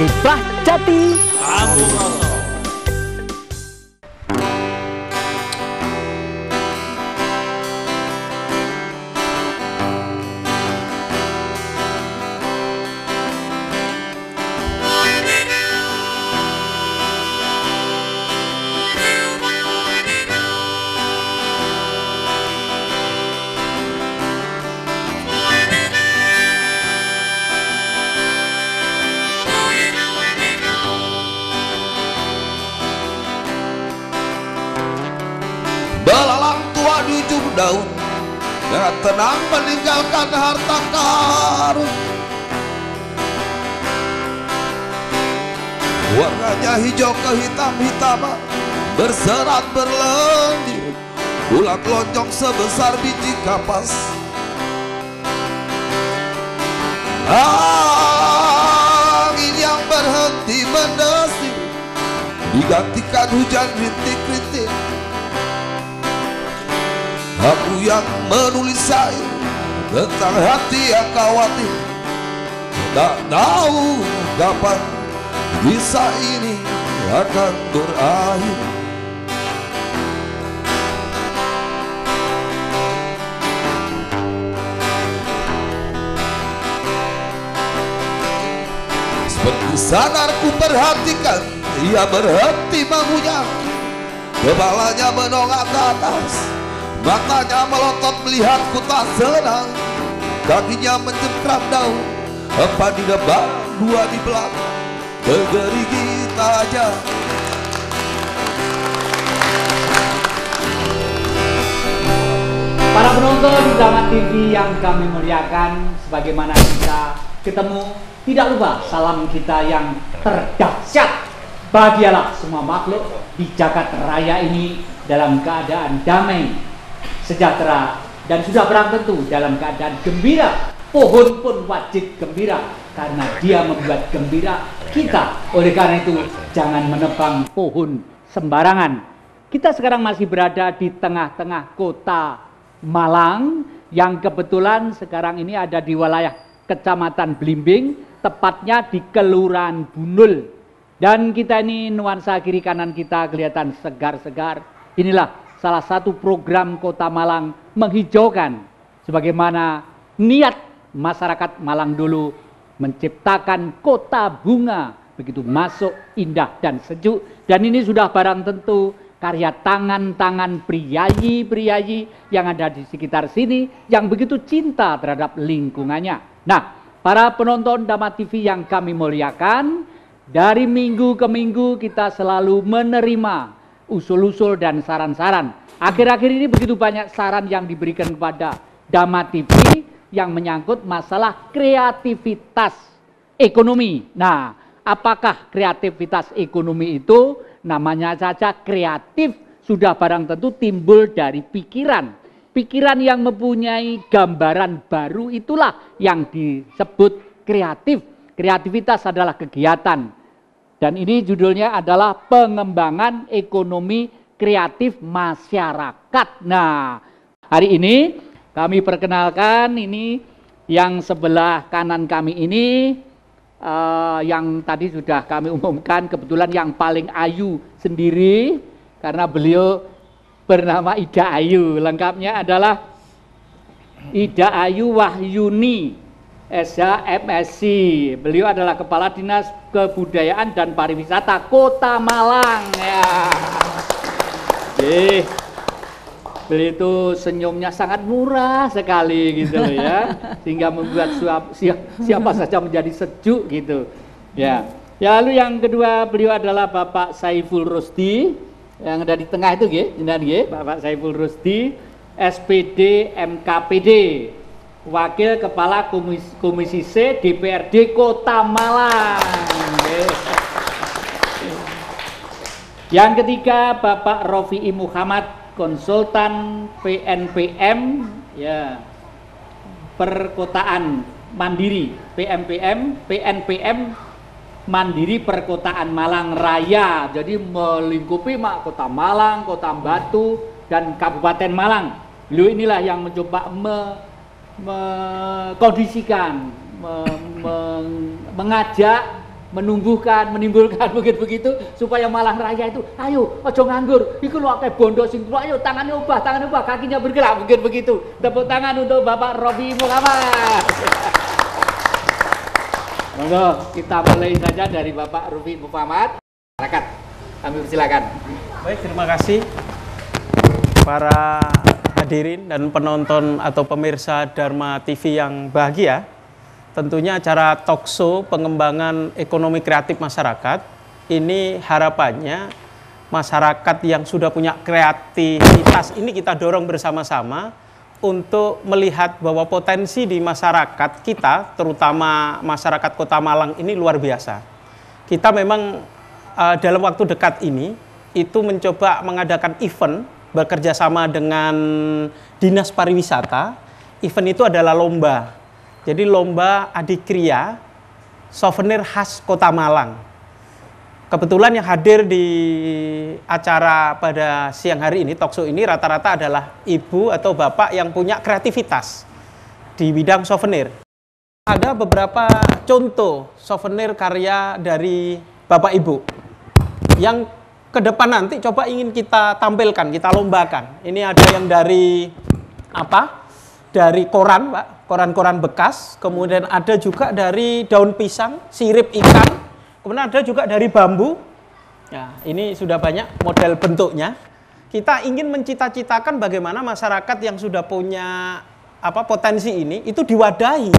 Latifah Jati. Kampung Roto. Belalang tua di ujung daun dengan tenang meninggalkan harta karun. Warnanya hijau kehitam-hitaman, berserat berlendir, bulat lonjong sebesar biji kapas. Angin yang berhenti mendesir digantikan hujan rintik-rintik. Aku yang menulis syair tentang hati yang khawatir, tak tahu kapan kisah ini akan berakhir. Seperti sadar ku perhatikan, ia berhenti mengunyah, kepalanya menongak ke atas, matanya melotot melihatku tak senang, kakinya mencengkram daun, empat di depan, dua di belakang, kegerigi tajam. Para penonton Damat TV yang kami muliakan, sebagaimana kita ketemu, tidak lupa salam kita yang terdahsyat. Bahagialah semua makhluk di jagat raya ini dalam keadaan damai, sejahtera, dan sudah barang tentu dalam keadaan gembira. Pohon pun wajib gembira karena dia membuat gembira kita. Oleh karena itu, jangan menebang pohon sembarangan. Kita sekarang masih berada di tengah-tengah kota Malang, yang kebetulan sekarang ini ada di wilayah Kecamatan Blimbing, tepatnya di Kelurahan Bunul. Dan kita ini nuansa kiri kanan kita kelihatan segar-segar. Inilah salah satu program Kota Malang menghijaukan, sebagaimana niat masyarakat Malang dulu menciptakan kota bunga, begitu masuk, indah dan sejuk. Dan ini sudah barang tentu karya tangan-tangan priayi-priayi yang ada di sekitar sini, yang begitu cinta terhadap lingkungannya. Nah, para penonton Damat TV yang kami muliakan, dari minggu ke minggu kita selalu menerima usul-usul dan saran-saran. Akhir-akhir ini begitu banyak saran yang diberikan kepada Damat TV yang menyangkut masalah kreativitas ekonomi. Nah, apakah kreativitas ekonomi itu? Namanya saja kreatif, sudah barang tentu timbul dari pikiran. Pikiran yang mempunyai gambaran baru itulah yang disebut kreatif. Kreativitas adalah kegiatan. Dan ini judulnya adalah pengembangan ekonomi kreatif masyarakat. Nah, hari ini kami perkenalkan ini yang sebelah kanan kami ini, yang tadi sudah kami umumkan, kebetulan yang paling ayu sendiri karena beliau bernama Ida Ayu. Lengkapnya adalah Ida Ayu Wahyuni, SH MSc. Beliau adalah Kepala Dinas Kebudayaan dan Pariwisata Kota Malang. Ya. Beliau itu senyumnya sangat murah sekali gitu loh ya, sehingga membuat siapa saja menjadi sejuk gitu. Ya. Lalu yang kedua beliau adalah Bapak Saiful Rusdi yang ada di tengah itu Bapak Saiful Rusdi, SPD MKPD, Wakil Kepala Komisi C DPRD Kota Malang. Yang ketiga Bapak Rofi'i Muhammad, konsultan PNPM, ya, Perkotaan Mandiri, PNPM Mandiri Perkotaan Malang Raya. Jadi melingkupi Kota Malang, Kota Batu, dan Kabupaten Malang. Beliau inilah yang mencoba mengkondisikan, mengajak, menumbuhkan, menimbulkan begitu supaya Malang Raya itu, ayo ojo nganggur, iku lho akeh bondo sing tua, ayo tangannya ubah, kakinya bergerak, begitu. Tepuk tangan untuk Bapak Robi Muhammad. Monggo kita mulai saja dari Bapak Robi Muhammad. Silakan, kami persilakan. Baik, terima kasih para hadirin dan penonton atau pemirsa Dharma TV yang bahagia. Tentunya acara talkshow pengembangan ekonomi kreatif masyarakat ini harapannya masyarakat yang sudah punya kreativitas ini kita dorong bersama-sama untuk melihat bahwa potensi di masyarakat kita, terutama masyarakat Kota Malang ini luar biasa. Kita memang dalam waktu dekat ini itu mencoba mengadakan event bekerja sama dengan Dinas Pariwisata. Event itu adalah lomba. Jadi lomba adikria souvenir khas Kota Malang. Kebetulan yang hadir di acara pada siang hari ini, talkshow ini rata-rata adalah ibu atau bapak yang punya kreativitas di bidang souvenir. Ada beberapa contoh souvenir karya dari bapak ibu yang ke depan nanti coba ingin kita tampilkan, kita lombakan. Ini ada yang dari apa? Dari koran, Pak, koran-koran bekas. Kemudian ada juga dari daun pisang, sirip ikan. Kemudian ada juga dari bambu. Ya, ini sudah banyak model bentuknya. Kita ingin mencita-citakan bagaimana masyarakat yang sudah punya potensi ini itu diwadahi.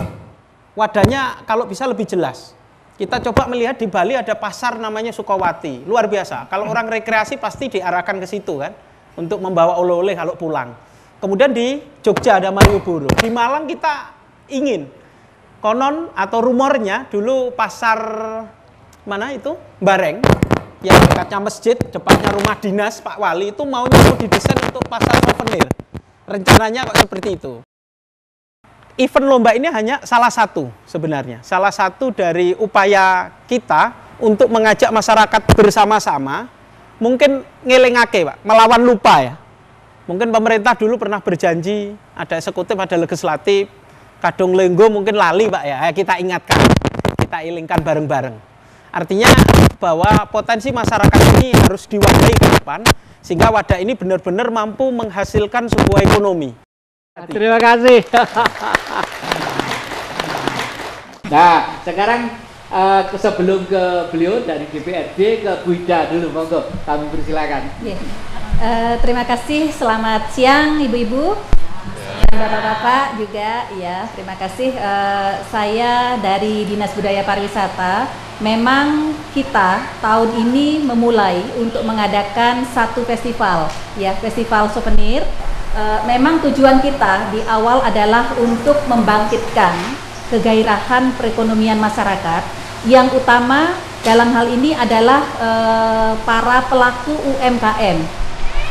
Wadahnya kalau bisa lebih jelas. Kita coba melihat di Bali ada pasar namanya Sukawati, luar biasa. Kalau orang rekreasi pasti diarahkan ke situ kan, untuk membawa oleh-oleh kalau pulang. Kemudian di Jogja ada Malioboro. Di Malang kita ingin, konon atau rumornya dulu pasar mana itu Bareng, yang dekatnya masjid, depannya rumah dinas Pak Wali itu maunya didesain untuk pasar souvenir. Rencananya kok seperti itu. Event lomba ini hanya salah satu sebenarnya. Salah satu dari upaya kita untuk mengajak masyarakat bersama-sama, mungkin ngelingake Pak, melawan lupa ya. Mungkin pemerintah dulu pernah berjanji, ada eksekutif, ada legislatif, kadung lenggo mungkin lali Pak ya, kita ingatkan, kita ilingkan bareng-bareng. Artinya bahwa potensi masyarakat ini harus diwadahi ke depan, sehingga wadah ini benar-benar mampu menghasilkan sebuah ekonomi. Terima kasih. Nah, sekarang sebelum ke beliau dari DPRD ke Bu Ida dulu, monggo kami persilakan. Yeah. Terima kasih, selamat siang ibu-ibu dan bapak-bapak juga. Ya, terima kasih. Saya dari Dinas Budaya Pariwisata. Memang kita tahun ini memulai untuk mengadakan satu festival, ya, festival souvenir. Memang tujuan kita di awal adalah untuk membangkitkan kegairahan perekonomian masyarakat. Yang utama dalam hal ini adalah para pelaku UMKM.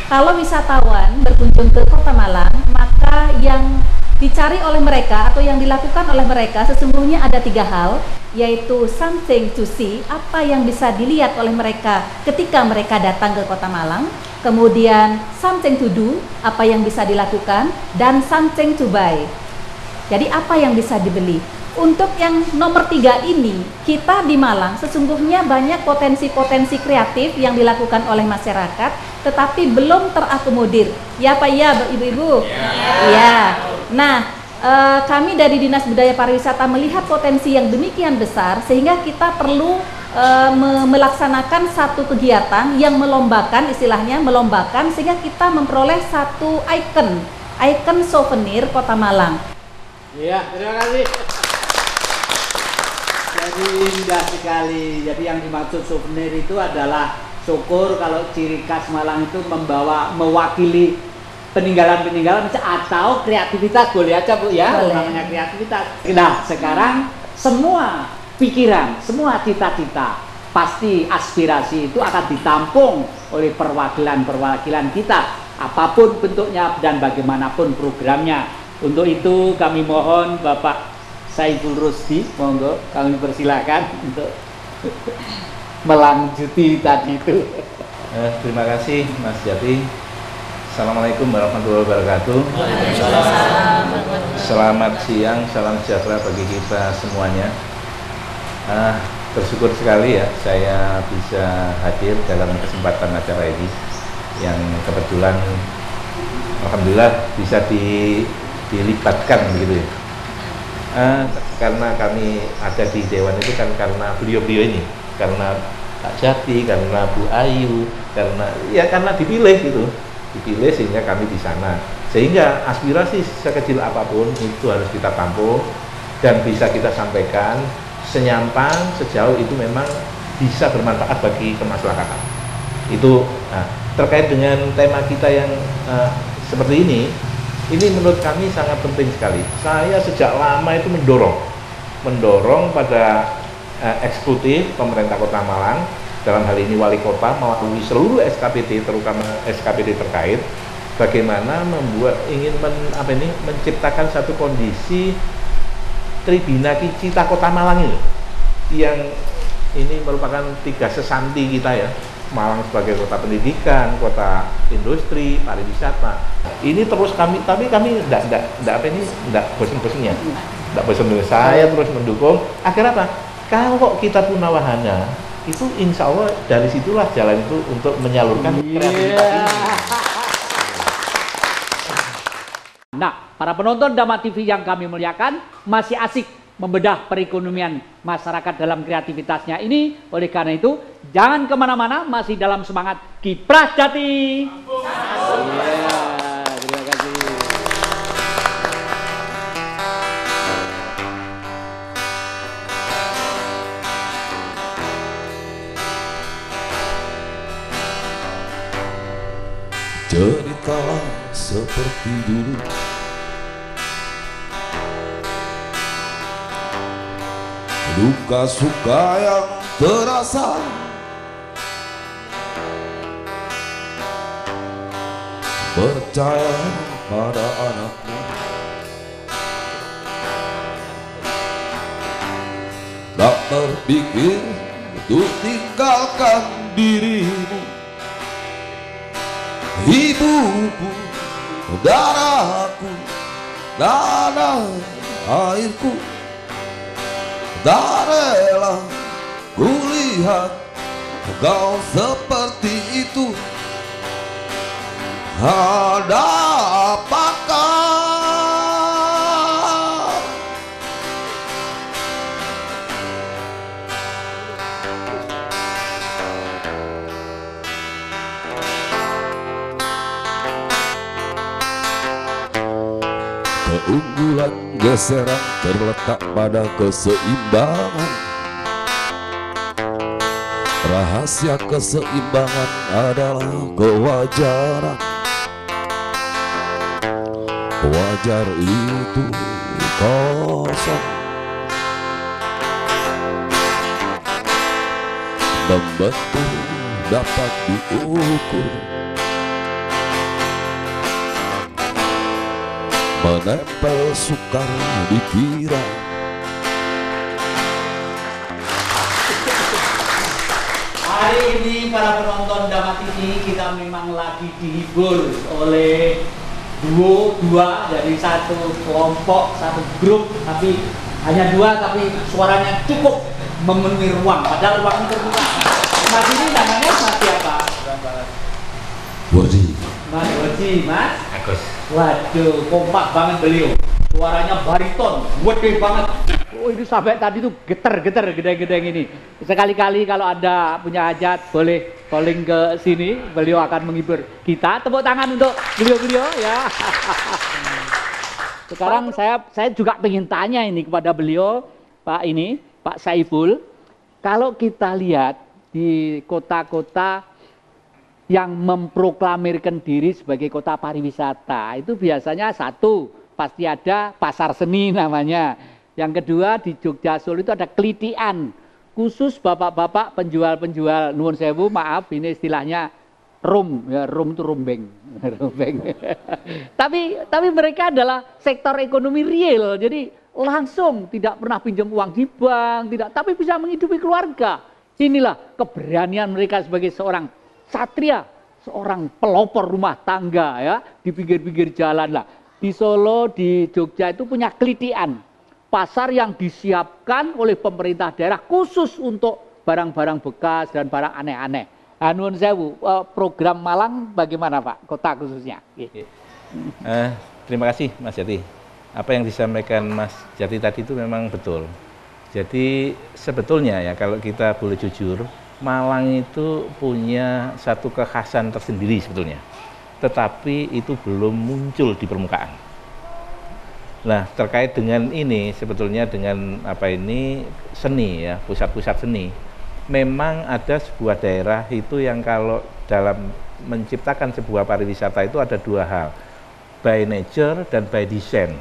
Kalau wisatawan berkunjung ke Kota Malang, maka yang dicari oleh mereka atau yang dilakukan oleh mereka sesungguhnya ada 3 hal, yaitu something to see, apa yang bisa dilihat oleh mereka ketika mereka datang ke Kota Malang, kemudian something to do, apa yang bisa dilakukan, dan something to buy. Jadi apa yang bisa dibeli. Untuk yang nomor 3 ini, kita di Malang sesungguhnya banyak potensi-potensi kreatif yang dilakukan oleh masyarakat, tetapi belum terakomodir. Ya Pak, ya Ibu-Ibu? Ya. Nah, kami dari Dinas Budaya Pariwisata melihat potensi yang demikian besar, sehingga kita perlu melaksanakan satu kegiatan yang melombakan, istilahnya melombakan, sehingga kita memperoleh satu ikon souvenir Kota Malang. Iya, terima kasih. Jadi indah sekali. Jadi yang dimaksud souvenir itu adalah syukur kalau ciri khas Malang itu mewakili peninggalan-peninggalan atau kreativitas, boleh aja Bu ya, namanya kreativitas. Nah, sekarang semua pikiran, semua cita-cita, pasti aspirasi itu akan ditampung oleh perwakilan-perwakilan kita, apapun bentuknya dan bagaimanapun programnya. Untuk itu kami mohon Bapak Saiful Rusdi, monggo kami persilakan untuk melanjuti tadi itu. Terima kasih Mas Jati. Assalamualaikum warahmatullahi wabarakatuh. Selamat siang, salam sejahtera bagi kita semuanya. bersyukur sekali ya saya bisa hadir dalam kesempatan acara ini yang kebetulan alhamdulillah bisa dilibatkan gitu ya. Karena kami ada di Dewan itu kan karena beliau-beliau ini, karena Pak Jati, karena Bu Ayu, karena dipilih gitu, dipilih sehingga kami di sana. Sehingga aspirasi sekecil apapun itu harus kita tampung dan bisa kita sampaikan senyampang sejauh itu memang bisa bermanfaat bagi kemasyarakatan. Itu terkait dengan tema kita yang seperti ini menurut kami sangat penting sekali. Saya sejak lama itu mendorong pada eksekutif pemerintah Kota Malang, dalam hal ini wali kota melalui seluruh SKPD, terutama SKPD terkait, bagaimana menciptakan satu kondisi Tribina Cita Kota Malang ini, yang ini merupakan 3 sesanti kita ya. Malang sebagai kota pendidikan, kota industri, pariwisata. Ini terus tapi kami tidak bosan-bosannya. Tidak bosan. Saya terus mendukung agar apa? Kalau kita punya wahana, itu insya Allah dari situlah jalan itu untuk menyalurkan kreativitas ini. Nah, para penonton Dama TV yang kami muliakan, masih asik membedah perekonomian masyarakat dalam kreativitasnya ini. Oleh karena itu, jangan kemana-mana, masih dalam semangat Kiprah Jati. Terima kasih. Ceritalah seperti dulu, duka suka yang terasa, percaya pada anakmu, tak terpikir untuk tinggalkan dirimu. Ibuku, darahku, tanah airku, tak rela kulihat kau seperti itu. Ada apakah keunggulan geseran terletak pada keseimbangan. Rahasia keseimbangan adalah kewajaran. Wajar itu kosong, membentuk dapat diukur, menempel sukar dikira. Hari ini para penonton Dama TV, kita memang lagi dihibur oleh dua dari satu kelompok, satu grup, tapi hanya 2, tapi suaranya cukup memenuhi ruang, padahal ruangnya terbuka. Mas ini namanya Mas siapa? Wadi. Mas Wadi, Mas Agus. Waduh, kompak banget beliau. Suaranya bariton, gede banget. Oh, itu sampai tadi tuh geter-geter gede-gede ini. Sekali-kali kalau ada punya hajat boleh calling ke sini, beliau akan menghibur kita. Tepuk tangan untuk beliau-beliau ya. Sekarang saya juga pengen tanya ini kepada beliau, Pak Saiful. Kalau kita lihat di kota-kota yang memproklamirkan diri sebagai kota pariwisata, itu biasanya satu, pasti ada pasar seni namanya. Yang kedua di Jogja Solo itu ada kelitian, khusus bapak-bapak penjual-penjual, nuwun sewu, maaf ini istilahnya rum, ya rum itu rumbeng. tapi mereka adalah sektor ekonomi real, jadi langsung tidak pernah pinjam uang di bank, tapi bisa menghidupi keluarga. Inilah keberanian mereka sebagai seorang satria, seorang pelopor rumah tangga ya, di pinggir-pinggir jalan lah. Di Solo, di Jogja itu punya kelitian. pasar yang disiapkan oleh pemerintah daerah khusus untuk barang-barang bekas dan barang aneh-aneh. Nuwun sewu, program Malang bagaimana Pak, kota khususnya? Terima kasih Mas Jati. Apa yang disampaikan Mas Jati tadi itu memang betul. Jadi sebetulnya ya kalau kita boleh jujur, Malang itu punya satu kekhasan tersendiri sebetulnya. Tetapi itu belum muncul di permukaan. Nah, terkait dengan ini sebetulnya dengan seni ya, pusat-pusat seni. Memang ada sebuah daerah itu yang kalau dalam menciptakan sebuah pariwisata itu ada dua hal, by nature dan by design.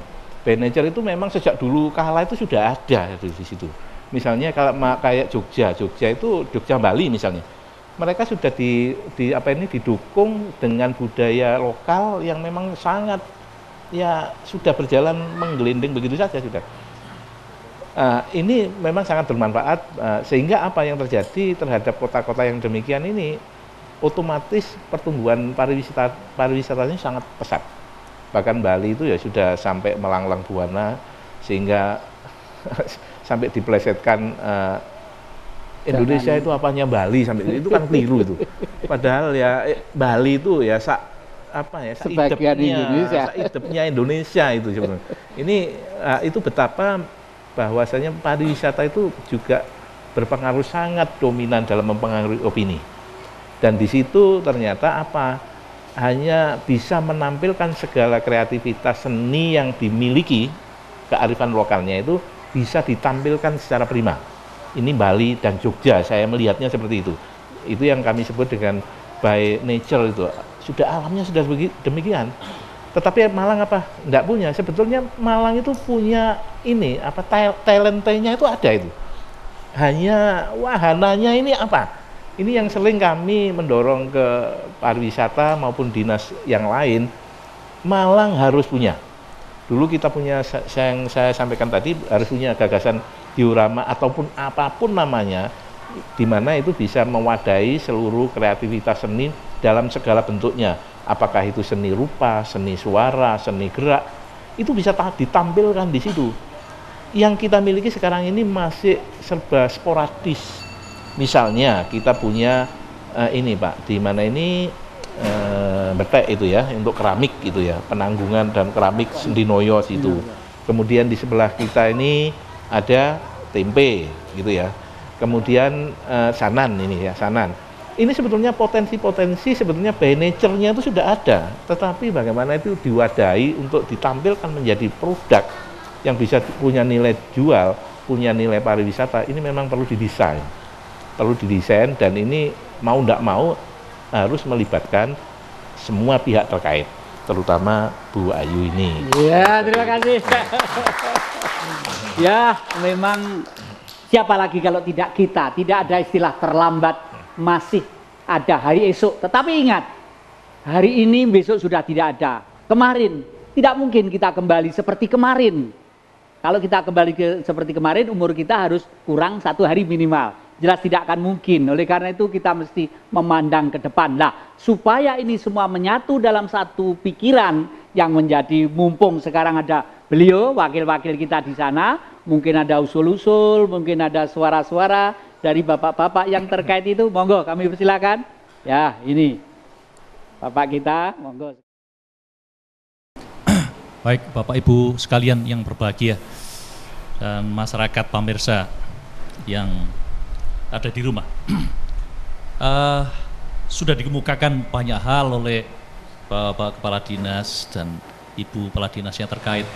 By nature itu memang sejak dulu kala itu sudah ada di situ. Misalnya kalau kayak Jogja itu Jogja Bali misalnya, mereka sudah didukung dengan budaya lokal yang memang sangat ya sudah berjalan menggelinding begitu saja sudah. Ini memang sangat bermanfaat sehingga apa yang terjadi terhadap kota-kota yang demikian ini otomatis pertumbuhan pariwisatanya sangat pesat. Bahkan Bali itu ya sudah sampai melanglang buana sehingga sampai diplesetkan Indonesia itu apanya Bali sampai itu kan keliru itu. Padahal ya Bali itu ya seidepnya Indonesia itu sebenarnya. Ini itu betapa bahwasanya pariwisata itu juga berpengaruh sangat dominan dalam mempengaruhi opini. Dan di situ ternyata hanya bisa menampilkan segala kreativitas seni yang dimiliki, kearifan lokalnya itu bisa ditampilkan secara prima. Ini Bali dan Jogja, saya melihatnya seperti itu. Itu yang kami sebut dengan by nature itu. Sudah alamnya sudah demikian. Tetapi Malang enggak punya. Sebetulnya Malang itu punya talentanya itu ada itu. Hanya wahananya ini apa? Ini yang sering kami mendorong ke pariwisata maupun dinas yang lain. Malang harus punya. Dulu kita punya, yang saya sampaikan tadi, harus punya gagasan diorama ataupun apapun namanya, di mana itu bisa mewadahi seluruh kreativitas seni dalam segala bentuknya. Apakah itu seni rupa, seni suara, seni gerak, itu bisa ditampilkan di situ. Yang kita miliki sekarang ini masih serba sporadis. Misalnya kita punya ini Pak, di mana ini betek itu ya, untuk keramik itu ya, penanggungan dan keramik Sendinoyo situ. Kemudian di sebelah kita ini ada tempe gitu ya. Kemudian Sanan ini ya, Sanan. Ini sebetulnya potensi-potensi sebetulnya by nature-nya itu sudah ada, tetapi bagaimana itu diwadahi untuk ditampilkan menjadi produk yang bisa punya nilai jual, punya nilai pariwisata, ini memang perlu didesain. Perlu didesain dan ini mau tidak mau harus melibatkan semua pihak terkait, terutama Bu Ayu ini. Ya, terima kasih. Ya, memang siapa lagi kalau tidak kita, tidak ada istilah terlambat. Masih ada hari esok, tetapi ingat, hari ini besok sudah tidak ada. Kemarin tidak mungkin kita kembali seperti kemarin. Kalau kita kembali seperti kemarin, umur kita harus kurang 1 hari minimal. Jelas tidak akan mungkin. Oleh karena itu kita mesti memandang ke depan. Nah, supaya ini semua menyatu dalam satu pikiran yang menjadi, mumpung sekarang ada beliau, wakil-wakil kita di sana, mungkin ada usul-usul, mungkin ada suara-suara dari bapak-bapak yang terkait itu, monggo kami persilakan. Ya, ini bapak kita, monggo. Baik, Bapak Ibu sekalian yang berbahagia dan masyarakat pemirsa yang ada di rumah. Sudah dikemukakan banyak hal oleh Bapak Kepala Dinas dan Ibu Kepala Dinas yang terkait.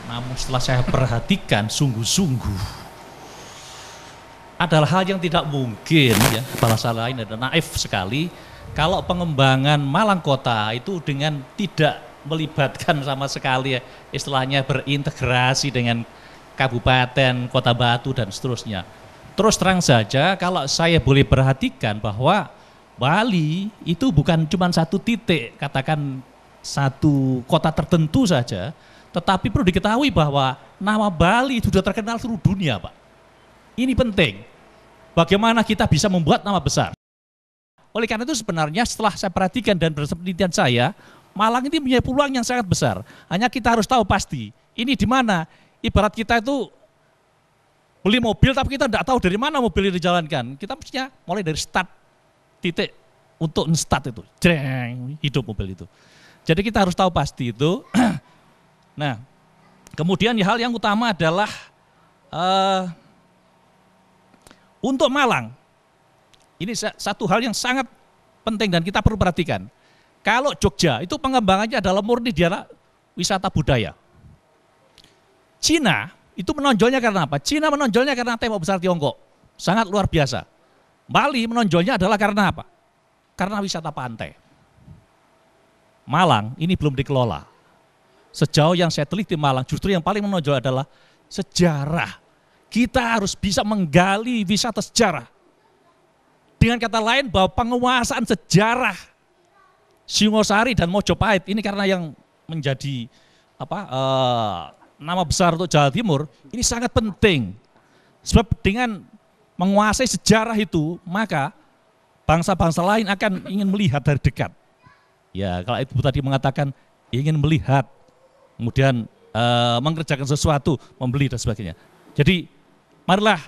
Namun setelah saya perhatikan sungguh-sungguh, adalah hal yang tidak mungkin ya, bahasa lain adalah naif sekali kalau pengembangan Malang Kota itu dengan tidak melibatkan sama sekali ya, istilahnya berintegrasi dengan kabupaten, kota Batu dan seterusnya. Terus terang saja kalau saya boleh perhatikan bahwa Bali itu bukan cuma satu titik, katakan satu kota tertentu saja, tetapi perlu diketahui bahwa nama Bali itu sudah terkenal seluruh dunia Pak. Ini penting. Bagaimana kita bisa membuat nama besar. Oleh karena itu sebenarnya setelah saya perhatikan dan penelitian saya, Malang ini punya peluang yang sangat besar. Hanya kita harus tahu pasti, ini di mana? ibarat kita itu beli mobil tapi kita tidak tahu dari mana mobil itu dijalankan. Kita mestinya mulai dari start titik untuk start itu, jreng, hidup mobil itu. Jadi kita harus tahu pasti itu. Nah, kemudian hal yang utama adalah untuk Malang. Ini satu hal yang sangat penting dan kita perlu perhatikan. Kalau Jogja itu pengembangannya adalah murni dia wisata budaya. Cina itu menonjolnya karena apa? Cina menonjolnya karena tembok besar Tiongkok. Sangat luar biasa. Bali menonjolnya adalah karena apa? Karena wisata pantai. Malang ini belum dikelola. Sejauh yang saya teliti Malang justru yang paling menonjol adalah sejarah. Kita harus bisa menggali wisata sejarah. Dengan kata lain bahwa penguasaan sejarah Singosari dan Mojopahit ini karena yang menjadi nama besar untuk Jawa Timur ini sangat penting. Sebab dengan menguasai sejarah itu maka bangsa-bangsa lain akan ingin melihat dari dekat. Ya kalau Ibu tadi mengatakan ingin melihat, kemudian mengerjakan sesuatu, membeli dan sebagainya. Jadi marilah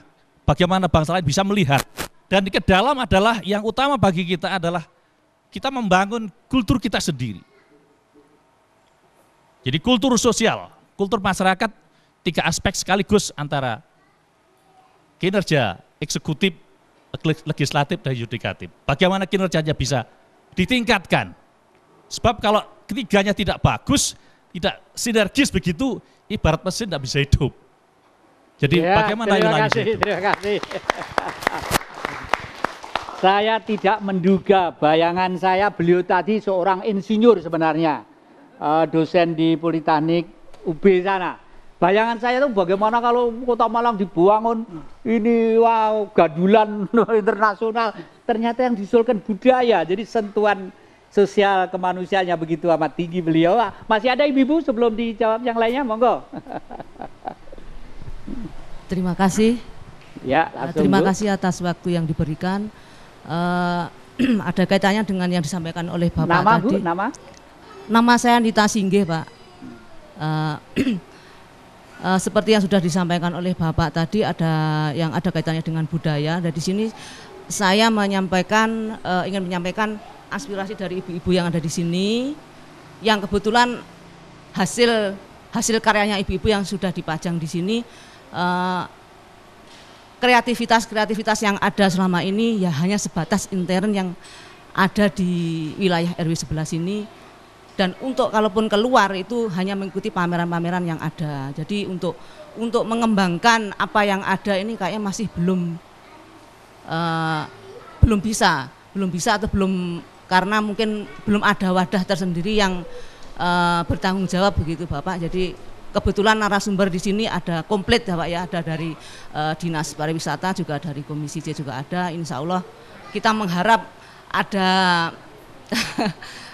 bagaimana bangsa lain bisa melihat. Dan ke dalam adalah yang utama bagi kita adalah kita membangun kultur kita sendiri. Jadi kultur sosial, kultur masyarakat, 3 aspek sekaligus antara kinerja eksekutif, legislatif, dan yudikatif. Bagaimana kinerjanya bisa ditingkatkan. Sebab kalau ketiganya tidak bagus, tidak sinergis begitu, ibarat mesin tidak bisa hidup. Jadi ya, bagaimana terima kasih, terima kasih. Saya tidak menduga, bayangan saya beliau tadi seorang insinyur sebenarnya, dosen di Politeknik UB sana. Bayangan saya itu bagaimana kalau Kota Malang dibangun ini wow gadulan internasional, ternyata yang diusulkan budaya, jadi sentuhan sosial kemanusiaannya begitu amat tinggi beliau. Masih ada ibu-ibu sebelum dijawab yang lainnya, monggo. Terima kasih. Ya, terima kasih atas waktu yang diberikan. Ada kaitannya dengan yang disampaikan oleh Bapak nama, tadi. Bu, nama? Nama saya Nita Singgih, Pak. Seperti yang sudah disampaikan oleh Bapak tadi, ada kaitannya dengan budaya. Dan di sini saya menyampaikan, ingin menyampaikan aspirasi dari ibu-ibu yang ada di sini, yang kebetulan hasil karyanya ibu-ibu yang sudah dipajang di sini. Kreativitas yang ada selama ini ya hanya sebatas intern yang ada di wilayah RW 11 ini, dan untuk kalaupun keluar itu hanya mengikuti pameran-pameran yang ada. Jadi untuk mengembangkan apa yang ada ini kayaknya masih belum bisa atau belum, karena mungkin belum ada wadah tersendiri yang bertanggung jawab begitu Bapak. Jadi kebetulan narasumber di sini ada komplit ya Pak ya, ada dari Dinas Pariwisata, juga dari Komisi C juga ada. Insya Allah kita mengharap ada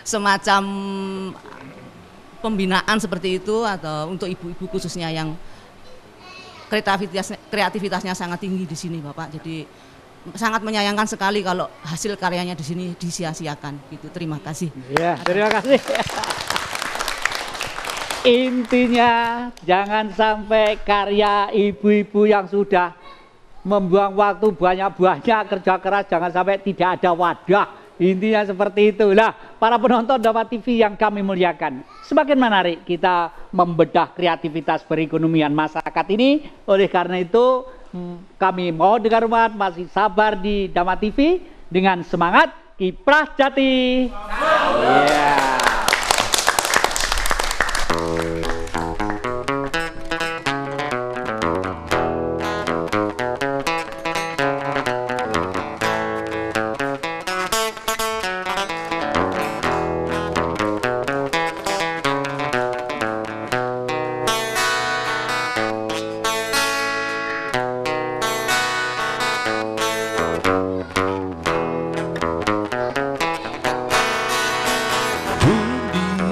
semacam pembinaan seperti itu, atau untuk ibu-ibu khususnya yang kreativitasnya sangat tinggi di sini Bapak. Jadi sangat menyayangkan sekali kalau hasil karyanya di sini disia-siakan gitu. Terima kasih. Ya, terima kasih. Intinya jangan sampai karya ibu-ibu yang sudah membuang waktu banyak-banyak kerja keras, jangan sampai tidak ada wadah. Intinya seperti itulah. Para penonton Dharma TV yang kami muliakan, semakin menarik kita membedah kreativitas perekonomian masyarakat ini. Oleh karena itu kami mohon dengan hormat masih sabar di Dharma TV dengan semangat kiprah jati. Yeah.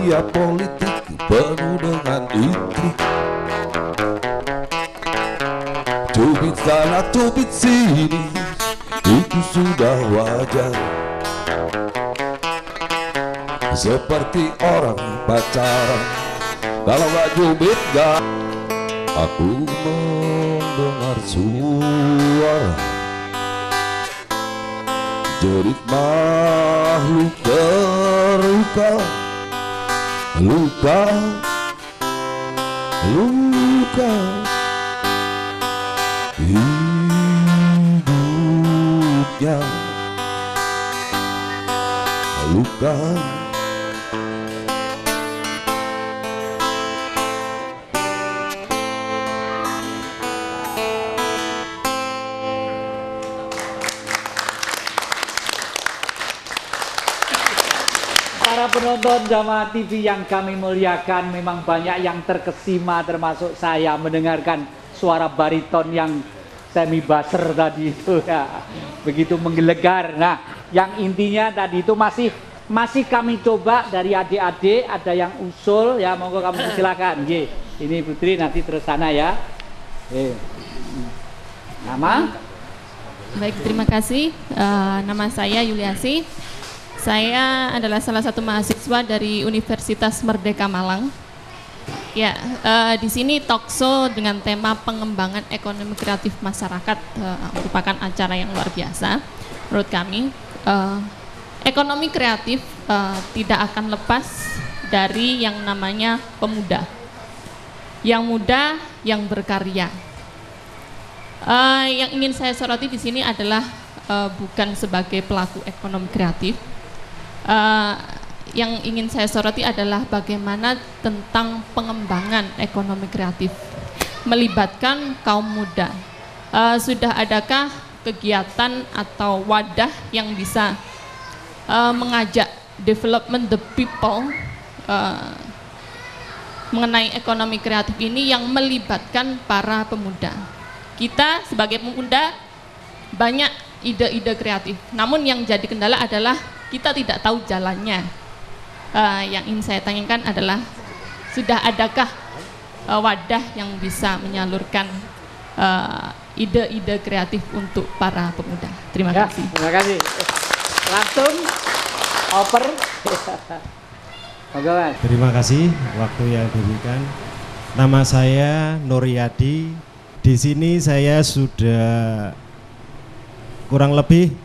Dunia politik penuh dengan intrik, cubit sana cubit sini, itu sudah wajar. Seperti orang pacaran, kalau gak cubit gak Aku mendengar suara jerit makhluk terluka, luka, luka. Hidupnya luka. Para penonton Jamaah TV yang kami muliakan, memang banyak yang terkesima termasuk saya mendengarkan suara bariton yang semi baser tadi itu ya. Begitu menggelegar. Nah, yang intinya tadi itu masih kami coba dari adik-adik, ada yang usul ya, monggo kamu silakan. Ini Putri nanti terus sana ya. Nama? Baik, terima kasih. Nama saya Yuliasi. Saya adalah salah satu mahasiswa dari Universitas Merdeka Malang. Ya, di sini talkshow dengan tema pengembangan ekonomi kreatif masyarakat merupakan acara yang luar biasa menurut kami. Ekonomi kreatif tidak akan lepas dari yang namanya pemuda, yang muda, yang berkarya. Yang ingin saya soroti di sini adalah bukan sebagai pelaku ekonomi kreatif. Yang ingin saya soroti adalah bagaimana tentang pengembangan ekonomi kreatif melibatkan kaum muda. Sudah adakah kegiatan atau wadah yang bisa mengajak development the people mengenai ekonomi kreatif ini yang melibatkan para pemuda? Kita sebagai pemuda banyak ide-ide kreatif, namun yang jadi kendala adalah kita tidak tahu jalannya. Yang ingin saya tanyakan adalah sudah adakah wadah yang bisa menyalurkan ide-ide kreatif untuk para pemuda? Terima kasih. Terima kasih. Langsung oper. Terima kasih waktu yang diberikan. Nama saya Nuryadi. Di sini saya sudah kurang lebih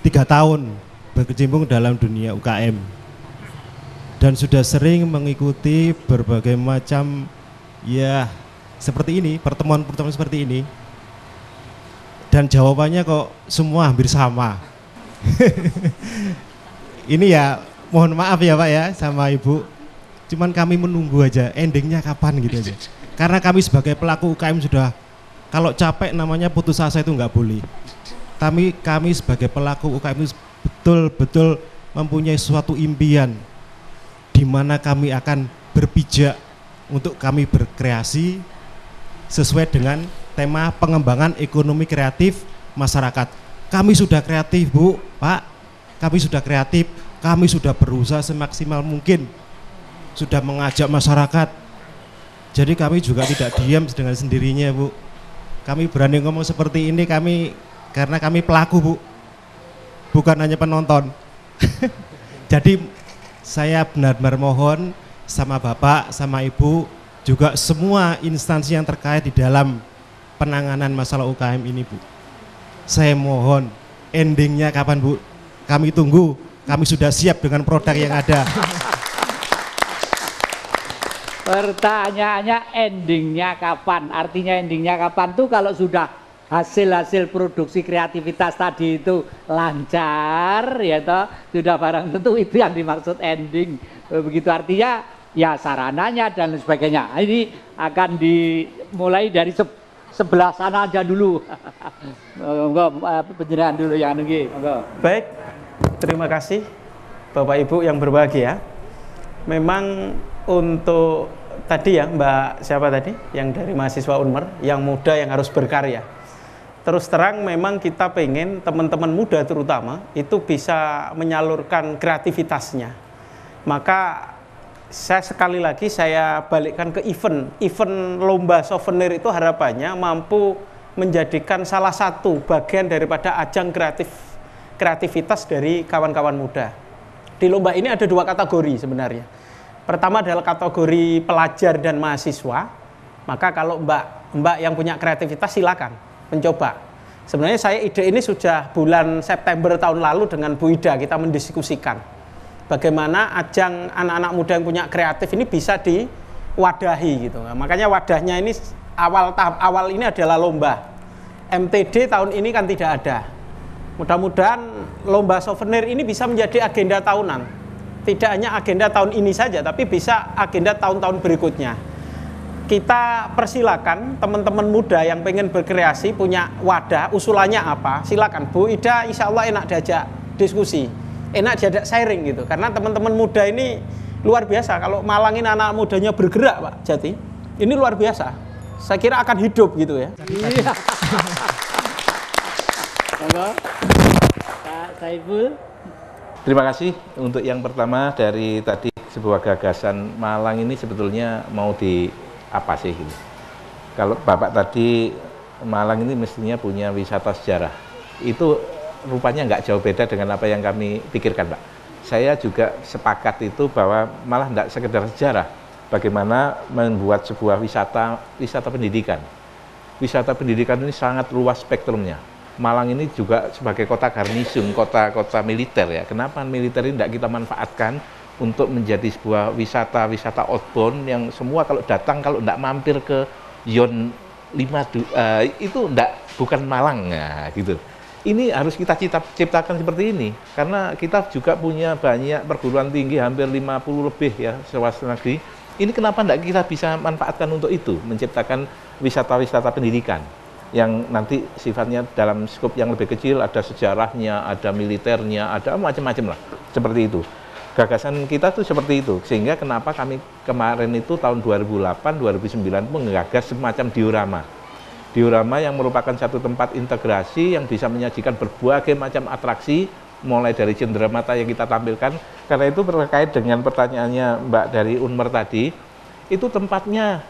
3 tahun berkecimpung dalam dunia UKM dan sudah sering mengikuti berbagai macam ya seperti ini, pertemuan-pertemuan seperti ini, dan jawabannya kok semua hampir sama. Ini ya mohon maaf ya Pak ya sama Ibu, cuman kami menunggu aja endingnya kapan gitu aja, karena kami sebagai pelaku UKM sudah, kalau capek namanya putus asa itu nggak boleh. Kami sebagai pelaku UKM itu betul-betul mempunyai suatu impian di mana kami akan berpijak untuk kami berkreasi sesuai dengan tema pengembangan ekonomi kreatif masyarakat. Kami sudah kreatif Bu, Pak, kami sudah kreatif, kami sudah berusaha semaksimal mungkin, sudah mengajak masyarakat. Jadi kami juga tidak diam dengan sendirinya Bu. Kami berani ngomong seperti ini karena kami pelaku Bu, bukan hanya penonton. Jadi saya benar-benar mohon sama Bapak, sama Ibu, juga semua instansi yang terkait di dalam penanganan masalah UKM ini Bu. Saya mohon endingnya kapan Bu? Kami tunggu, kami sudah siap dengan produk yang ada. Pertanyaannya endingnya kapan? Artinya endingnya kapan tuh kalau sudah hasil-hasil produksi kreativitas tadi itu lancar ya toh, sudah barang tentu itu yang dimaksud ending. Begitu artinya ya sarananya dan sebagainya. Ini akan dimulai dari sebelah sana aja dulu. Penjelasan dulu yang nunggu. Baik, terima kasih Bapak Ibu yang berbahagia. Memang untuk tadi ya Mbak siapa tadi yang dari mahasiswa Unmer yang muda yang harus berkarya. Terus terang memang kita pengen teman-teman muda terutama itu bisa menyalurkan kreativitasnya. Maka sekali lagi saya balikkan ke event lomba souvenir itu harapannya mampu menjadikan salah satu bagian daripada ajang kreativitas dari kawan-kawan muda. Di lomba ini ada 2 kategori sebenarnya. Pertama adalah kategori pelajar dan mahasiswa, Maka kalau mbak yang punya kreativitas silakan mencoba. Sebenarnya saya ide ini sudah bulan September tahun lalu dengan Bu Ida kita mendiskusikan bagaimana ajang anak-anak muda yang punya kreatif ini bisa diwadahi gitu. Nah, makanya wadahnya ini tahap awal ini adalah lomba. MTD tahun ini kan tidak ada. Mudah-mudahan lomba souvenir ini bisa menjadi agenda tahunan. Tidak hanya agenda tahun ini saja, tapi bisa agenda tahun-tahun berikutnya. Kita persilakan teman-teman muda yang pengen berkreasi, punya wadah, usulannya apa, silakan. Bu Ida insya Allah enak diajak diskusi, enak diajak sharing gitu. Karena teman-teman muda ini luar biasa. Kalau Malang ini anak mudanya bergerak Pak Jati, ini luar biasa. Saya kira akan hidup gitu ya. Iya. Pak Saiful. Terima kasih untuk yang pertama dari tadi sebuah gagasan Malang ini sebetulnya mau di apa sih gitu. Kalau Bapak tadi Malang ini mestinya punya wisata sejarah. Itu rupanya nggak jauh beda dengan apa yang kami pikirkan, Pak. Saya juga sepakat itu bahwa malah nggak sekedar sejarah. Bagaimana membuat sebuah wisata pendidikan. Wisata pendidikan ini sangat luas spektrumnya. Malang ini juga sebagai kota garnisun, kota militer ya. Kenapa militer ini tidak kita manfaatkan untuk menjadi sebuah wisata outbound yang semua kalau datang kalau tidak mampir ke Yon 5 itu bukan Malang ya, gitu. Ini harus kita ciptakan seperti ini karena kita juga punya banyak perguruan tinggi hampir 50 lebih ya swasta negeri. Ini kenapa tidak kita bisa manfaatkan untuk itu, menciptakan wisata-wisata pendidikan yang nanti sifatnya dalam skop yang lebih kecil, ada sejarahnya, ada militernya, ada macam-macam lah seperti itu. Gagasan kita tuh seperti itu, sehingga kenapa kami kemarin itu tahun 2008-2009 menggagas semacam diorama. Diorama yang merupakan satu tempat integrasi yang bisa menyajikan berbagai macam atraksi, mulai dari cenderamata yang kita tampilkan. Karena itu terkait dengan pertanyaannya Mbak dari Unmer tadi, itu tempatnya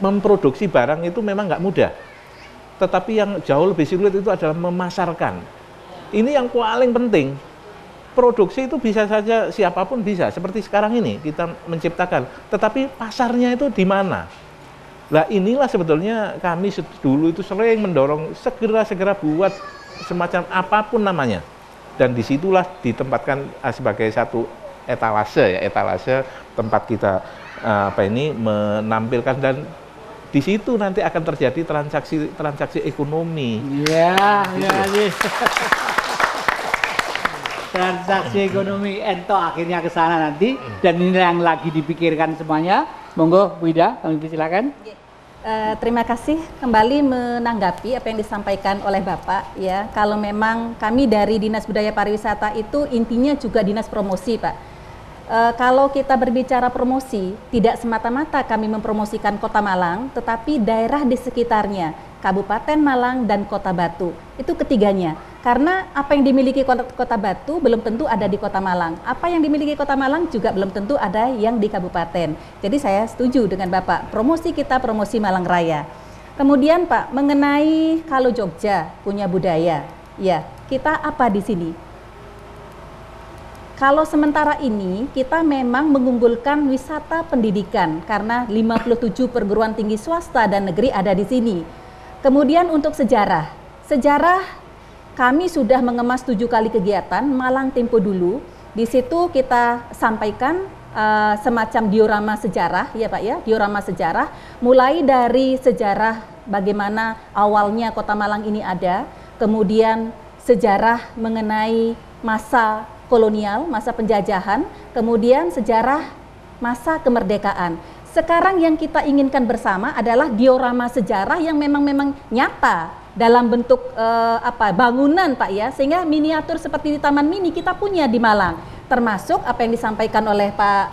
memproduksi barang itu memang nggak mudah. Tetapi yang jauh lebih sulit itu adalah memasarkan. Ini yang paling penting. Produksi itu bisa saja siapapun bisa, seperti sekarang ini kita menciptakan, tetapi pasarnya itu di mana? Nah inilah sebetulnya kami dulu itu sering mendorong segera buat semacam apapun namanya, dan disitulah ditempatkan sebagai satu etalase tempat kita menampilkan, dan di situ nanti akan terjadi transaksi ekonomi. Iya, ya. Transaksi ekonomi ento akhirnya ke sana nanti, dan ini yang lagi dipikirkan semuanya. Monggo Bu Ida, kami silakan. Terima kasih kembali menanggapi apa yang disampaikan oleh Bapak ya. Kalau memang kami dari Dinas Budaya Pariwisata itu intinya juga dinas promosi, Pak. Kalau kita berbicara promosi, tidak semata-mata kami mempromosikan Kota Malang, tetapi daerah di sekitarnya, Kabupaten Malang dan Kota Batu. Itu ketiganya. Karena apa yang dimiliki Kota Batu belum tentu ada di Kota Malang. Apa yang dimiliki Kota Malang juga belum tentu ada yang di kabupaten. Jadi saya setuju dengan Bapak, promosi kita promosi Malang Raya. Kemudian Pak, mengenai kalau Jogja punya budaya, ya kita apa di sini? Kalau sementara ini kita memang mengunggulkan wisata pendidikan karena 57 perguruan tinggi swasta dan negeri ada di sini. Kemudian untuk sejarah kami sudah mengemas 7 kali kegiatan Malang Tempo Dulu. Di situ kita sampaikan semacam diorama sejarah ya Pak ya, diorama sejarah mulai dari sejarah bagaimana awalnya Kota Malang ini ada, kemudian sejarah mengenai masa kolonial, masa penjajahan, kemudian sejarah masa kemerdekaan. Sekarang yang kita inginkan bersama adalah diorama sejarah yang memang nyata dalam bentuk bangunan Pak ya, sehingga miniatur seperti di Taman Mini kita punya di Malang. Termasuk apa yang disampaikan oleh Pak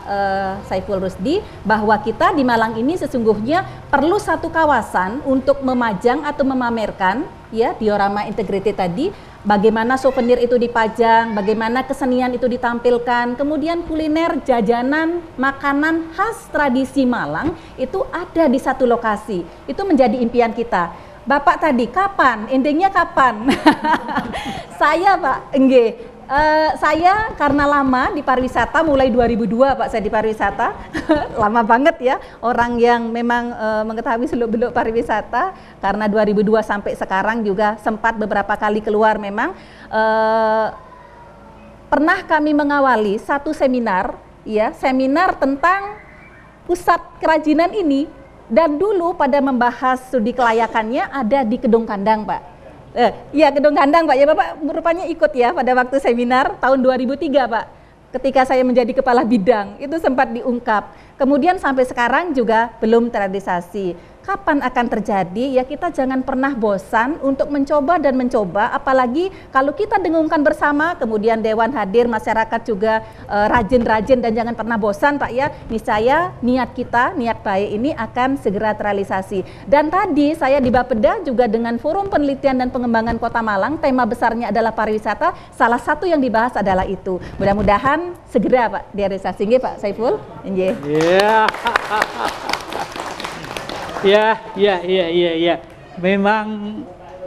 Saiful Rusdi bahwa kita di Malang ini sesungguhnya perlu satu kawasan untuk memajang atau memamerkan ya diorama integrated tadi. Bagaimana souvenir itu dipajang, bagaimana kesenian itu ditampilkan, kemudian kuliner, jajanan, makanan khas tradisi Malang itu ada di satu lokasi. Itu menjadi impian kita. Bapak tadi kapan? Endingnya kapan? Saya Pak, Saya karena lama di pariwisata, mulai 2002 Pak saya di pariwisata, lama banget ya orang yang memang mengetahui seluk-beluk pariwisata, karena 2002 sampai sekarang juga sempat beberapa kali keluar memang. Pernah kami mengawali satu seminar, ya seminar tentang pusat kerajinan ini, dan dulu pada membahas studi kelayakannya ada di Kedung Kandang Pak. Iya Kedung Kandang Pak, ya Bapak rupanya ikut ya pada waktu seminar tahun 2003 Pak. Ketika saya menjadi kepala bidang, itu sempat diungkap. Kemudian sampai sekarang juga belum terrealisasi. Kapan akan terjadi? Ya kita jangan pernah bosan untuk mencoba dan mencoba, apalagi kalau kita dengungkan bersama, kemudian Dewan hadir, masyarakat juga rajin-rajin, dan jangan pernah bosan Pak ya. Niscaya niat kita, niat baik ini akan segera terrealisasi. Dan tadi saya di Bapeda juga dengan Forum Penelitian dan Pengembangan Kota Malang, tema besarnya adalah pariwisata, salah satu yang dibahas adalah itu. Mudah-mudahan segera Pak direalisasi. Nggih Pak Saiful. Nggih. Ya. Memang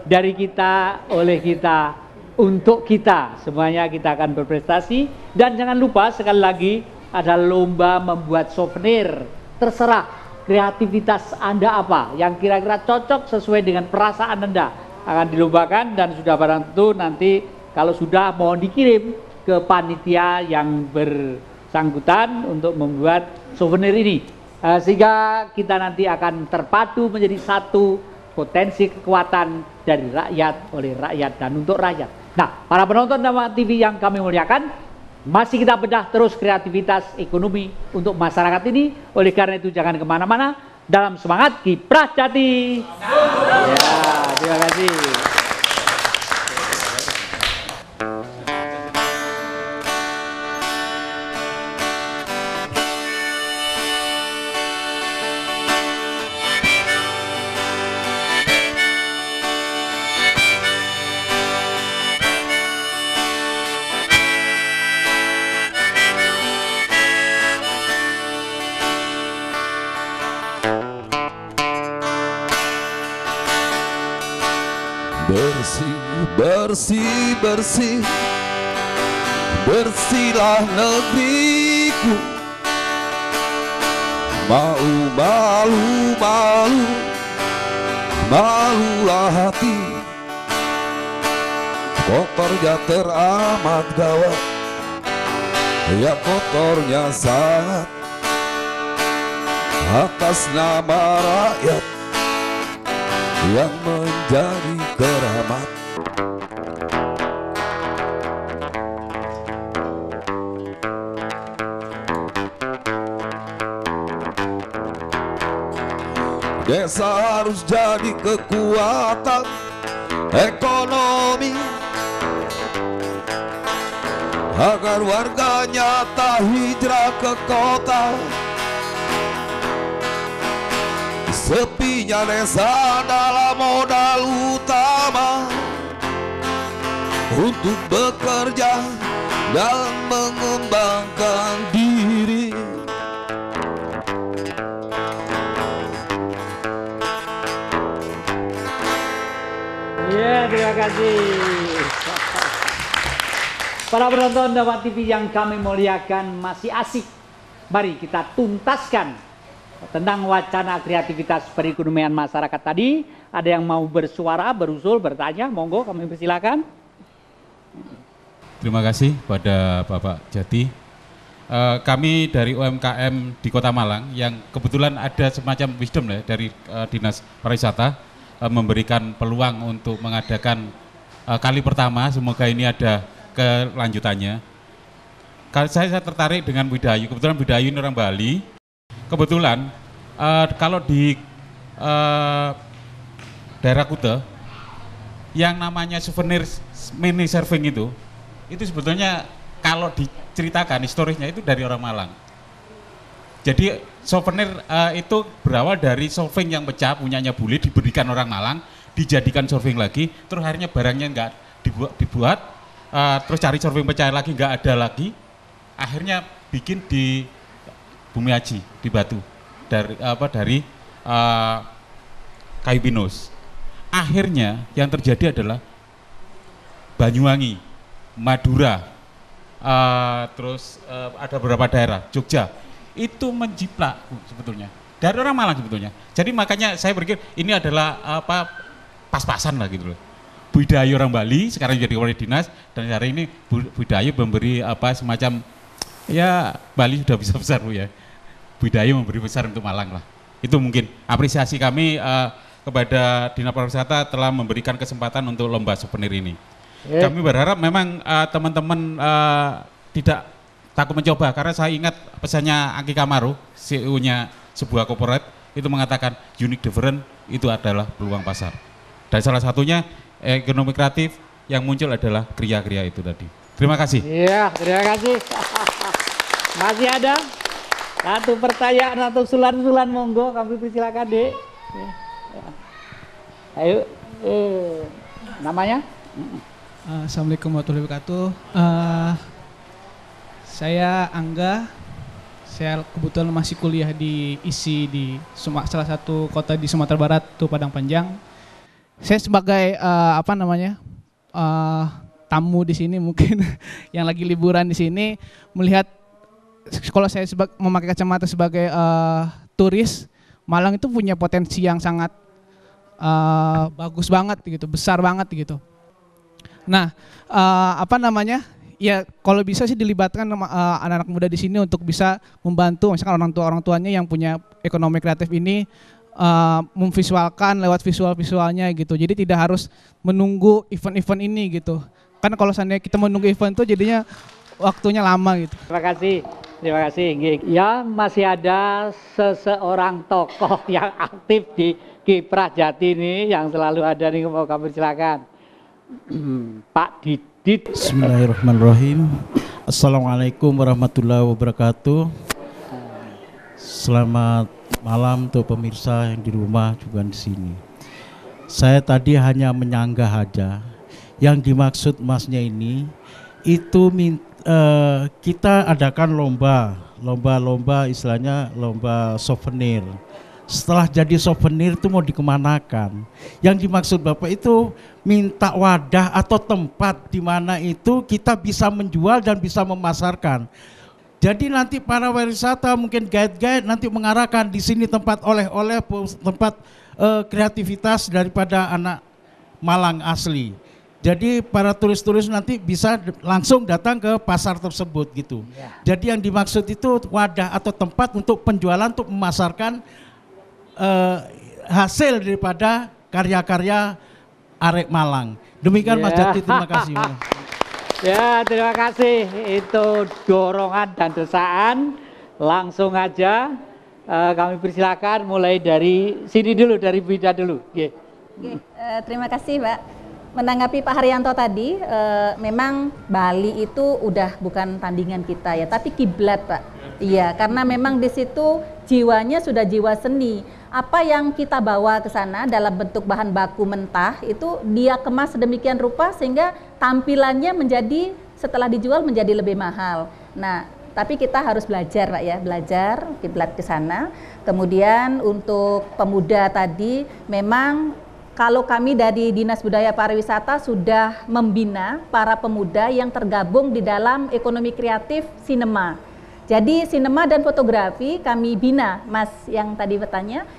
dari kita, oleh kita, untuk kita, semuanya kita akan berprestasi. Dan jangan lupa sekali lagi ada lomba membuat souvenir. Terserah kreativitas Anda apa yang kira-kira cocok sesuai dengan perasaan Anda akan dilombakan, dan sudah barang tentu nanti kalau sudah mohon dikirim ke panitia yang bersangkutan untuk membuat souvenir ini. Sehingga kita nanti akan terpadu menjadi satu potensi kekuatan dari rakyat, oleh rakyat, dan untuk rakyat. Nah, para penonton Dharma TV yang kami muliakan, masih kita bedah terus kreativitas ekonomi untuk masyarakat ini. Oleh karena itu jangan kemana-mana, dalam semangat Kiprah Jati. Ya, terima kasih. Bersih, bersih, bersihlah negeriku. Malu, malulah hati. Kotornya teramat gawat, ya kotornya sangat. Atas nama rakyat yang menjadi keramat. Desa harus jadi kekuatan ekonomi agar warganya tak hijrah ke kota. Sepinya desa adalah modal utama untuk bekerja dan mengembangkan diri. Ya, terima kasih. Para penonton Dharma TV yang kami muliakan, masih asik. Mari kita tuntaskan tentang wacana kreativitas perekonomian masyarakat tadi. Ada yang mau bersuara, berusul, bertanya, monggo kami persilakan. Terima kasih pada Bapak Jati. Kami dari UMKM di Kota Malang yang kebetulan ada semacam wisdom ya, dari Dinas Pariwisata memberikan peluang untuk mengadakan kali pertama, semoga ini ada kelanjutannya. Saya tertarik dengan Widayu, kebetulan Widayu ini orang Bali. Kebetulan kalau di daerah Kuta yang namanya souvenir mini surfing itu sebetulnya kalau diceritakan historisnya itu dari orang Malang. Jadi souvenir itu berawal dari surfing yang pecah punyanya bule, diberikan orang Malang, dijadikan surfing lagi, terus akhirnya barangnya nggak dibuat, terus cari surfing pecah lagi nggak ada lagi, akhirnya bikin di Bumi Aji di Batu dari kayu pinus. Akhirnya yang terjadi adalah Banyuwangi, Madura, terus ada beberapa daerah, Jogja, itu menjiplak sebetulnya dari orang Malang sebetulnya. Jadi makanya saya berpikir ini adalah pas-pasan lah gitu loh. Budaya orang Bali sekarang jadi kepala dinas, dan hari ini budaya memberi semacam, ya Bali sudah bisa besar Bu ya, budaya memberi besar untuk Malang lah. Itu mungkin apresiasi kami kepada Dinas Pariwisata telah memberikan kesempatan untuk lomba souvenir ini. Kami berharap memang teman-teman tidak takut mencoba, karena saya ingat pesannya Angki Kamaru, CEO-nya sebuah corporate, itu mengatakan unique different itu adalah peluang pasar. Dan salah satunya ekonomi kreatif yang muncul adalah kriya-kriya itu tadi. Terima kasih. Iya, terima kasih. Masih ada satu pertanyaan atau usulan monggo, kami persilakan Dek. Ayo, namanya? Assalamualaikum warahmatullahi wabarakatuh. Saya Angga. Saya kebetulan masih kuliah di ISI di salah satu kota di Sumatera Barat, tuh Padang Panjang. Saya sebagai tamu di sini mungkin yang lagi liburan di sini melihat, kalau saya memakai kacamata sebagai turis, Malang itu punya potensi yang sangat bagus banget gitu, besar banget gitu. Nah, ya kalau bisa sih dilibatkan anak-anak muda di sini untuk bisa membantu, misalkan orang tuanya yang punya ekonomi kreatif ini memvisualkan lewat visualnya gitu. Jadi tidak harus menunggu event-event ini gitu. Kan kalau seandainya kita menunggu event itu jadinya waktunya lama gitu. Terima kasih. Ya, masih ada seseorang tokoh yang aktif di Kiprah Jati ini yang selalu ada nih, mau kami silakan. Pak Didit. Bismillahirrahmanirrahim. Assalamualaikum warahmatullahi wabarakatuh. Selamat malam untuk pemirsa yang di rumah juga di sini. Saya tadi hanya menyanggah aja. Yang dimaksud masnya ini itu kita adakan lomba istilahnya lomba souvenir. Setelah jadi souvenir itu mau dikemanakan? Yang dimaksud Bapak itu minta wadah atau tempat di mana itu kita bisa menjual dan bisa memasarkan. Jadi nanti para wisata mungkin guide-guide nanti mengarahkan di sini tempat oleh-oleh, tempat kreativitas daripada anak Malang asli. Jadi para turis-turis nanti bisa langsung datang ke pasar tersebut gitu. Jadi yang dimaksud itu wadah atau tempat untuk penjualan, untuk memasarkan hasil daripada karya-karya arek Malang. Demikian Mas Jati, terima kasih. Ya, terima kasih. Itu dorongan dan desaan. Langsung aja kami persilakan mulai dari sini dulu, dari Bida dulu. Terima kasih Pak. Menanggapi Pak Haryanto tadi, memang Bali itu udah bukan tandingan kita ya, tapi kiblat Pak. Iya, karena memang di situ jiwanya sudah jiwa seni. Apa yang kita bawa ke sana dalam bentuk bahan baku mentah itu dia kemas sedemikian rupa sehingga tampilannya menjadi setelah dijual menjadi lebih mahal. Nah, tapi kita harus belajar Pak ya, belajar kiblat ke sana. Kemudian untuk pemuda tadi memang kalau kami dari Dinas Budaya Pariwisata sudah membina para pemuda yang tergabung di dalam ekonomi kreatif sinema. Jadi sinema dan fotografi kami bina, Mas yang tadi bertanya,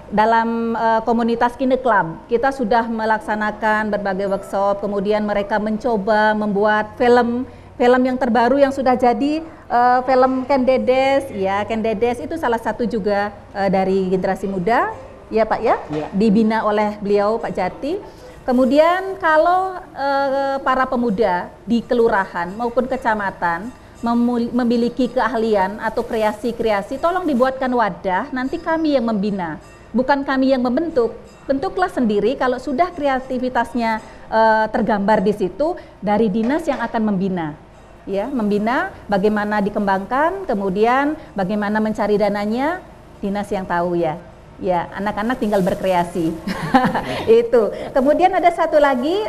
dalam komunitas Kine Club. Kita sudah melaksanakan berbagai workshop, kemudian mereka mencoba membuat film yang terbaru yang sudah jadi, film Ken Dedes. Ya, Ken Dedes itu salah satu juga dari generasi muda. Ya Pak ya, dibina oleh beliau Pak Jati. Kemudian kalau para pemuda di kelurahan maupun kecamatan memiliki keahlian atau kreasi-kreasi, tolong dibuatkan wadah, nanti kami yang membina, bukan kami yang membentuk. Bentuklah sendiri kalau sudah kreativitasnya tergambar di situ, dari dinas yang akan membina. Ya, membina bagaimana dikembangkan, kemudian bagaimana mencari dananya, dinas yang tahu ya. Ya, anak-anak tinggal berkreasi. Itu. Kemudian ada satu lagi,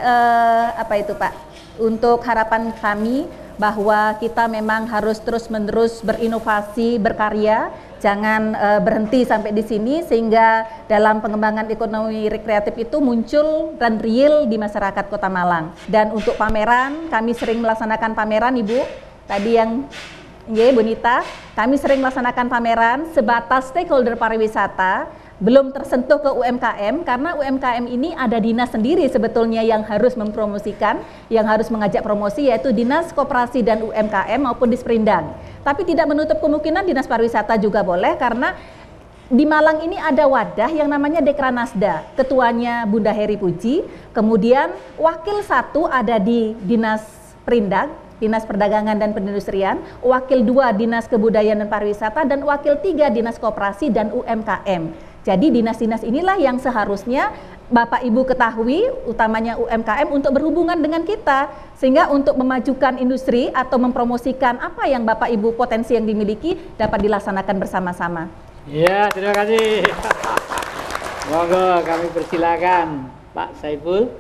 apa itu Pak? Untuk harapan kami bahwa kita memang harus terus-menerus berinovasi, berkarya. jangan berhenti sampai di sini, sehingga dalam pengembangan ekonomi rekreatif itu muncul dan real di masyarakat Kota Malang. Dan untuk pameran, kami sering melaksanakan pameran, Ibu. Tadi yang Bu Nita, kami sering melaksanakan pameran sebatas stakeholder pariwisata, belum tersentuh ke UMKM, karena UMKM ini ada dinas sendiri sebetulnya yang harus mempromosikan, yang harus mengajak promosi, yaitu Dinas Koperasi dan UMKM maupun Disperindak. Tapi tidak menutup kemungkinan Dinas Pariwisata juga boleh, karena di Malang ini ada wadah yang namanya Dekranasda, ketuanya Bunda Heri Puji, kemudian wakil 1 ada di Dinas Perindak, Dinas Perdagangan dan Perindustrian, wakil 2 Dinas Kebudayaan dan Pariwisata, dan wakil 3 Dinas Koperasi dan UMKM. Jadi dinas-dinas inilah yang seharusnya Bapak Ibu ketahui, utamanya UMKM, untuk berhubungan dengan kita, sehingga untuk memajukan industri atau mempromosikan apa yang Bapak Ibu potensi yang dimiliki dapat dilaksanakan bersama-sama. Ya, terima kasih. Monggo kami persilakan Pak Saiful.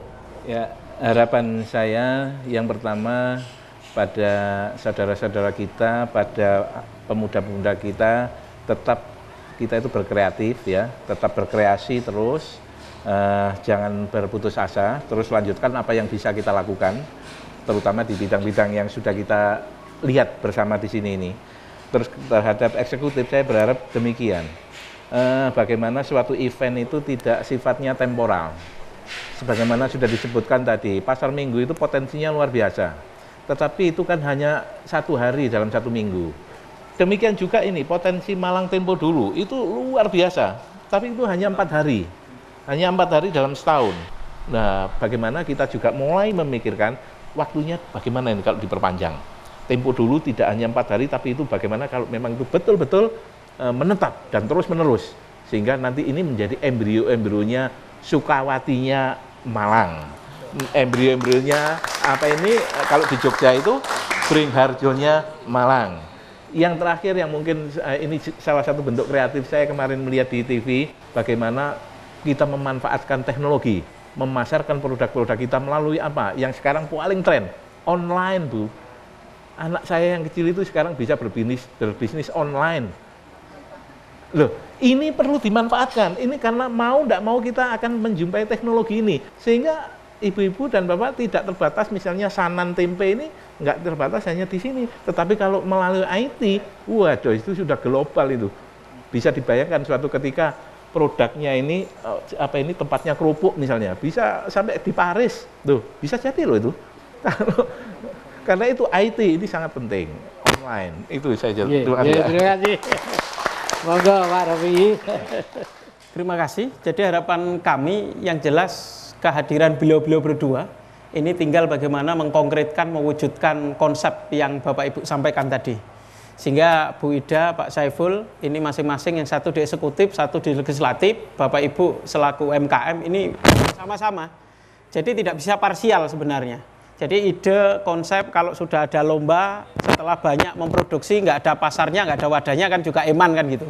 Ya, harapan saya yang pertama pada saudara-saudara kita, pada pemuda-pemuda kita, tetap kita itu berkreatif ya, tetap berkreasi terus, jangan berputus asa, terus lanjutkan apa yang bisa kita lakukan, terutama di bidang-bidang yang sudah kita lihat bersama di sini ini. Terus terhadap eksekutif saya berharap demikian, bagaimana suatu event itu tidak sifatnya temporal, sebagaimana sudah disebutkan tadi, pasar minggu itu potensinya luar biasa, tetapi itu kan hanya 1 hari dalam 1 minggu. Demikian juga ini, potensi Malang Tempo dulu, itu luar biasa. Tapi itu hanya 4 hari. Hanya 4 hari dalam setahun. Nah, bagaimana kita juga mulai memikirkan, waktunya bagaimana ini kalau diperpanjang. Tempo dulu tidak hanya 4 hari, tapi itu bagaimana kalau memang itu betul-betul menetap dan terus-menerus. Sehingga nanti ini menjadi embrio-embrionya Sukawatinya Malang. Embrio-embrionya, apa ini, kalau di Jogja itu, Bringharjonya Malang. Yang terakhir yang mungkin ini salah satu bentuk kreatif saya kemarin melihat di TV, bagaimana kita memanfaatkan teknologi, memasarkan produk-produk kita melalui apa? Yang sekarang paling tren, online, Bu. Anak saya yang kecil itu sekarang bisa berbisnis online. Loh, ini perlu dimanfaatkan. Ini karena mau tidak mau kita akan menjumpai teknologi ini. Sehingga ibu-ibu dan bapak tidak terbatas, misalnya Sanan Tempe ini nggak terbatas hanya di sini, tetapi kalau melalui IT, waduh itu sudah global itu. Bisa dibayangkan suatu ketika produknya ini apa ini tempatnya kerupuk misalnya, bisa sampai di Paris, tuh bisa jadi loh itu. Karena itu IT ini sangat penting, online itu saya terima kasih. Monggo Pak Rofi. Terima kasih. Jadi harapan kami yang jelas kehadiran beliau-beliau berdua ini tinggal bagaimana mengkonkretkan, mewujudkan konsep yang Bapak Ibu sampaikan tadi. Sehingga Bu Ida, Pak Saiful, ini masing-masing yang satu di eksekutif, satu di legislatif, Bapak Ibu selaku UMKM ini sama-sama. Jadi tidak bisa parsial sebenarnya. Jadi ide, konsep kalau sudah ada lomba, setelah banyak memproduksi, nggak ada pasarnya, nggak ada wadahnya kan juga eman kan gitu.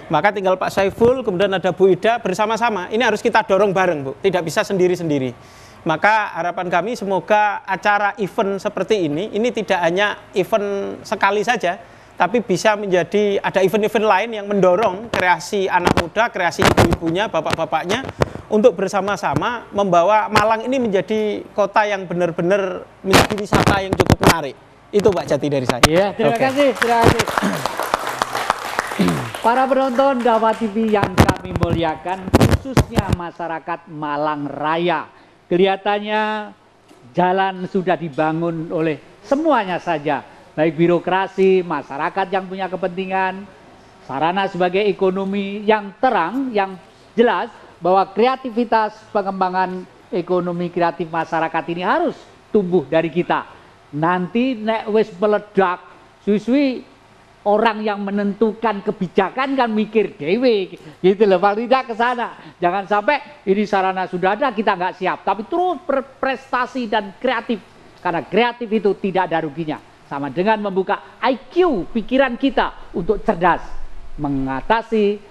Maka tinggal Pak Saiful, kemudian ada Bu Ida bersama-sama. Ini harus kita dorong bareng, Bu. Tidak bisa sendiri-sendiri. Maka harapan kami semoga acara event seperti ini tidak hanya event sekali saja, tapi bisa menjadi ada event-event lain yang mendorong kreasi anak muda, kreasi ibu-ibunya, bapak-bapaknya, untuk bersama-sama membawa Malang ini menjadi kota yang benar-benar menjadi wisata yang cukup menarik. Itu Pak Jati dari saya. Iya, terima kasih. Terima kasih. Para penonton Dawa TV yang kami muliakan, khususnya masyarakat Malang Raya. Kelihatannya jalan sudah dibangun oleh semuanya saja, baik birokrasi, masyarakat yang punya kepentingan, sarana sebagai ekonomi yang terang, yang jelas bahwa kreativitas pengembangan ekonomi kreatif masyarakat ini harus tumbuh dari kita. Nanti nek wis meledak, suwi-suwi orang yang menentukan kebijakan kan mikir dewe gitu loh, paling tidak ke sana. Jangan sampai ini sarana sudah ada kita nggak siap, tapi terus berprestasi dan kreatif, karena kreatif itu tidak ada ruginya, sama dengan membuka IQ pikiran kita untuk cerdas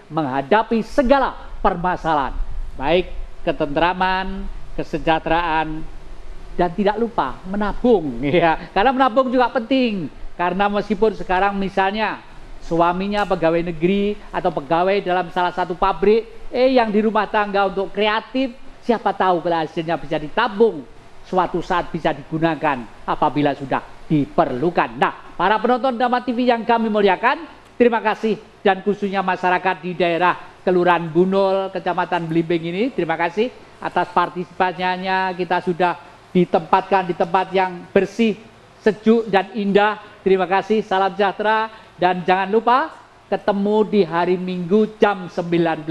menghadapi segala permasalahan, baik ketentraman, kesejahteraan, dan tidak lupa menabung ya, karena menabung juga penting. Karena meskipun sekarang misalnya suaminya pegawai negeri atau pegawai dalam salah satu pabrik, yang di rumah tangga untuk kreatif, siapa tahu kalau hasilnya bisa ditabung, suatu saat bisa digunakan apabila sudah diperlukan. Nah, para penonton Dharma TV yang kami muliakan, terima kasih, dan khususnya masyarakat di daerah Kelurahan Bunul, Kecamatan Belimbing ini, terima kasih atas partisipasinya. Kita sudah ditempatkan di tempat yang bersih, sejuk, dan indah. Terima kasih, salam sejahtera, dan jangan lupa ketemu di hari Minggu jam 19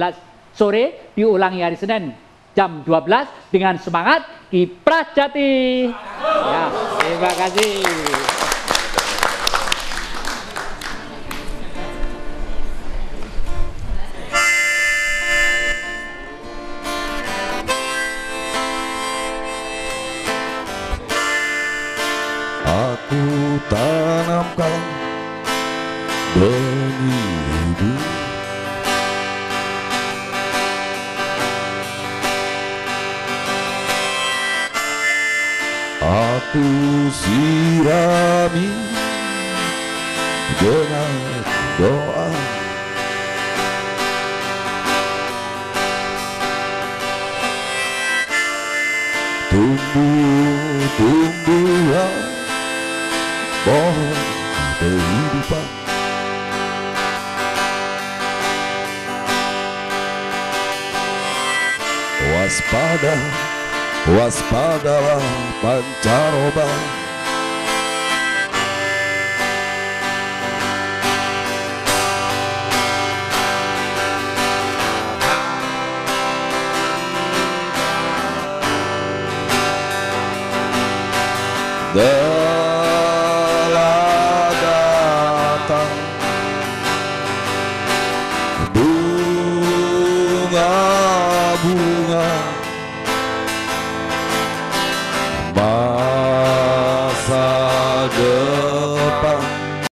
sore, diulangi hari Senin jam 12 dengan semangat Kiprah Jati. Ya, terima kasih. Aku tanamkan benih hidup, aku sirami dengan doa. Tumbuh-tumbuhan pohon kehidupan, waspada, waspadalah pancaroba. Telah datang bunga-bunga